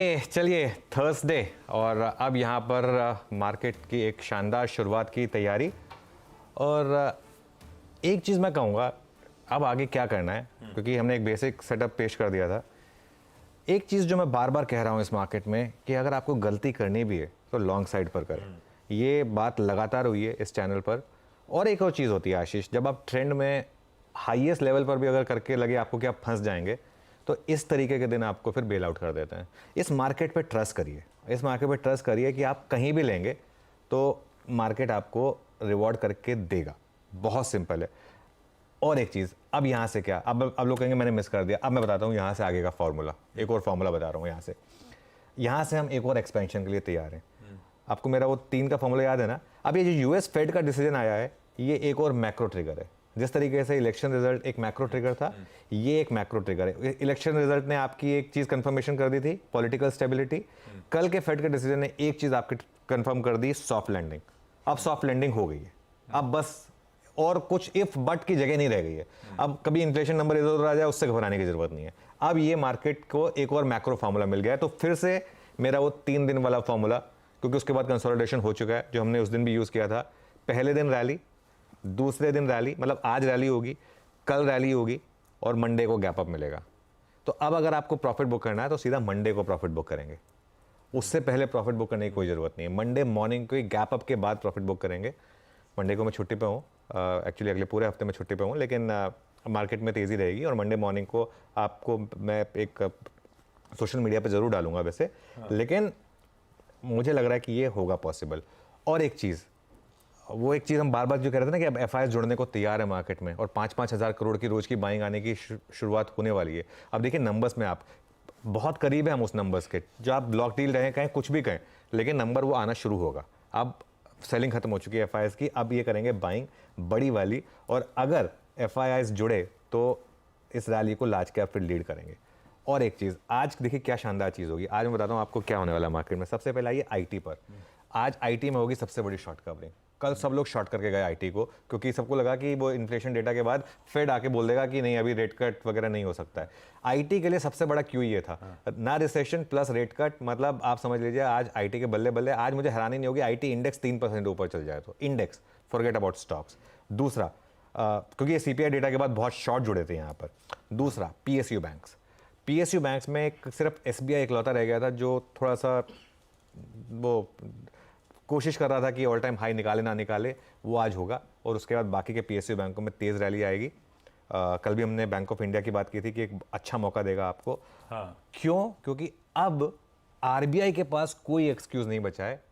चलिए थर्सडे और अब यहाँ पर मार्केट की एक शानदार शुरुआत की तैयारी। और एक चीज़ मैं कहूँगा, अब आगे क्या करना है, क्योंकि हमने एक बेसिक सेटअप पेश कर दिया था। एक चीज़ जो मैं बार बार कह रहा हूँ इस मार्केट में कि अगर आपको गलती करनी भी है तो लॉन्ग साइड पर करें। ये बात लगातार हुई है इस चैनल पर। और एक और चीज़ होती है आशीष, जब आप ट्रेंड में हाईएस्ट लेवल पर भी अगर करके लगे आपको कि आप फंस जाएंगे, तो इस तरीके के दिन आपको फिर बेल आउट कर देते हैं। इस मार्केट पे ट्रस्ट करिए, इस मार्केट पे ट्रस्ट करिए कि आप कहीं भी लेंगे तो मार्केट आपको रिवॉर्ड करके देगा। बहुत सिंपल है। और एक चीज़, अब यहाँ से क्या, अब लोग कहेंगे मैंने मिस कर दिया। अब मैं बताता हूँ यहाँ से आगे का फॉर्मूला, एक और फॉर्मूला बता रहा हूँ। यहाँ से हम एक और एक्सपेंशन के लिए तैयार हैं। आपको मेरा वो 3 का फॉर्मूला याद है ना। अब ये जो यूएस फेड का डिसीजन आया है, ये एक और मैक्रो ट्रिगर है। जिस तरीके से इलेक्शन रिजल्ट एक मैक्रो ट्रिगर था, ये एक मैक्रो ट्रिगर है। इलेक्शन रिजल्ट ने आपकी एक चीज़ कंफर्मेशन कर दी थी, पॉलिटिकल स्टेबिलिटी। कल के फेड के डिसीजन ने एक चीज़ आपकी कंफर्म कर दी, सॉफ्ट लैंडिंग। अब सॉफ्ट लैंडिंग हो गई है। अब बस और कुछ इफ बट की जगह नहीं रह गई है। अब कभी इन्फ्लेशन नंबर इधर उधर आ जाए उससे घबराने की जरूरत नहीं है। अब ये मार्केट को एक और मैक्रो फार्मूला मिल गया है। तो फिर से मेरा वो 3 दिन वाला फार्मूला, क्योंकि उसके बाद कंसोलिडेशन हो चुका है, जो हमने उस दिन भी यूज़ किया था। पहले दिन रैली, दूसरे दिन रैली, मतलब आज रैली होगी, कल रैली होगी और मंडे को गैप अप मिलेगा। तो अब अगर आपको प्रॉफिट बुक करना है तो सीधा मंडे को प्रॉफिट बुक करेंगे। उससे पहले प्रॉफिट बुक करने की कोई ज़रूरत नहीं है। मंडे मॉर्निंग को गैप अप के बाद प्रॉफिट बुक करेंगे। मंडे को मैं छुट्टी पे हूँ, एक्चुअली अगले पूरे हफ्ते में छुट्टी पे हूँ, लेकिन मार्केट में तेज़ी रहेगी और मंडे मॉर्निंग को आपको मैं एक सोशल मीडिया पे ज़रूर डालूंगा वैसे। लेकिन मुझे लग रहा है कि ये होगा पॉसिबल। और एक चीज़, वो एक चीज़ हम बार बार जो कह रहे थे ना कि अब एफआईआई जुड़ने को तैयार है मार्केट में और 5-5 हज़ार करोड़ की रोज़ की बाइंग आने की शुरुआत होने वाली है। अब देखिए नंबर्स में आप बहुत करीब है हम उस नंबर्स के, जो आप ब्लॉक डील रहें, कहें कुछ भी कहें, लेकिन नंबर वो आना शुरू होगा। अब सेलिंग खत्म हो चुकी है एफआईआईस की, अब ये करेंगे बाइंग बड़ी वाली। और अगर एफआईआईस जुड़े तो इस रैली को लार्ज कैप फिर लीड करेंगे। और एक चीज़, आज देखिए क्या शानदार चीज़ होगी। आज मैं बताता हूँ आपको क्या होने वाला है मार्केट में। सबसे पहले आइए आईटी पर। आज आईटी में होगी सबसे बड़ी शॉर्ट कवरिंग। कल सब लोग शॉर्ट करके गए आईटी को, क्योंकि सबको लगा कि वो इन्फ्लेशन डेटा के बाद फेड आके बोल देगा कि नहीं अभी रेट कट वगैरह नहीं हो सकता है। आईटी के लिए सबसे बड़ा क्यू ये था ना, रिसेशन प्लस रेट कट, मतलब आप समझ लीजिए आज आईटी के बल्ले बल्ले। आज मुझे हैरानी नहीं होगी आईटी इंडेक्स 3% ऊपर चल जाए तो, इंडेक्स, फॉरगेट अबाउट स्टॉक्स। दूसरा, क्योंकि ये सीपीआई डेटा के बाद बहुत शॉर्ट जुड़े थे यहाँ पर। दूसरा, पीएसयू बैंक्स। पीएसयू बैंक्स में सिर्फ एसबीआई इकलौता रह गया था जो थोड़ा सा वो कोशिश कर रहा था कि ऑल टाइम हाई निकाले ना निकाले, वो आज होगा। और उसके बाद बाकी के पीएसयू बैंकों में तेज़ रैली आएगी। कल भी हमने बैंक ऑफ इंडिया की बात की थी कि एक अच्छा मौका देगा आपको। हाँ। क्यों? क्योंकि अब आरबीआई के पास कोई एक्सक्यूज नहीं बचा है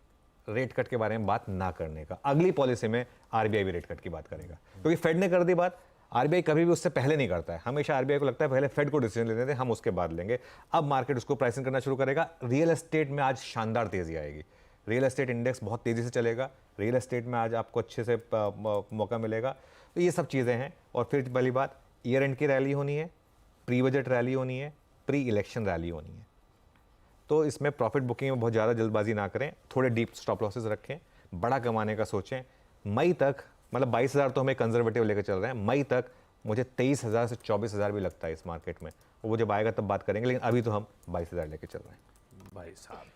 रेट कट के बारे में बात ना करने का। अगली पॉलिसी में आरबीआई भी रेट कट की बात करेगा, क्योंकि फेड ने कर दी बात। आरबीआई कभी भी उससे पहले नहीं करता है, हमेशा आरबीआई को लगता है पहले फेड को डिसीजन लेने दें, हम उसके बाद लेंगे। अब मार्केट उसको प्राइसिंग करना शुरू करेगा। रियल एस्टेट में आज शानदार तेजी आएगी। रियल एस्टेट इंडेक्स बहुत तेज़ी से चलेगा। रियल एस्टेट में आज आपको अच्छे से मौका मिलेगा। तो ये सब चीज़ें हैं। और फिर पहली बात, ईयर एंड की रैली होनी है, प्री बजट रैली होनी है, प्री इलेक्शन रैली होनी है। तो इसमें प्रॉफिट बुकिंग में बहुत ज़्यादा जल्दबाजी ना करें, थोड़े डीप स्टॉप लॉसेस रखें, बड़ा कमाने का सोचें। मई तक, मतलब 22,000 तो हमें कंजर्वेटिव लेकर चल रहे हैं, मई तक मुझे 23,000 से 24,000 भी लगता है इस मार्केट में। वो जब आएगा तब बात करेंगे, लेकिन अभी तो हम 22,000 लेकर चल रहे हैं। भाई साहब।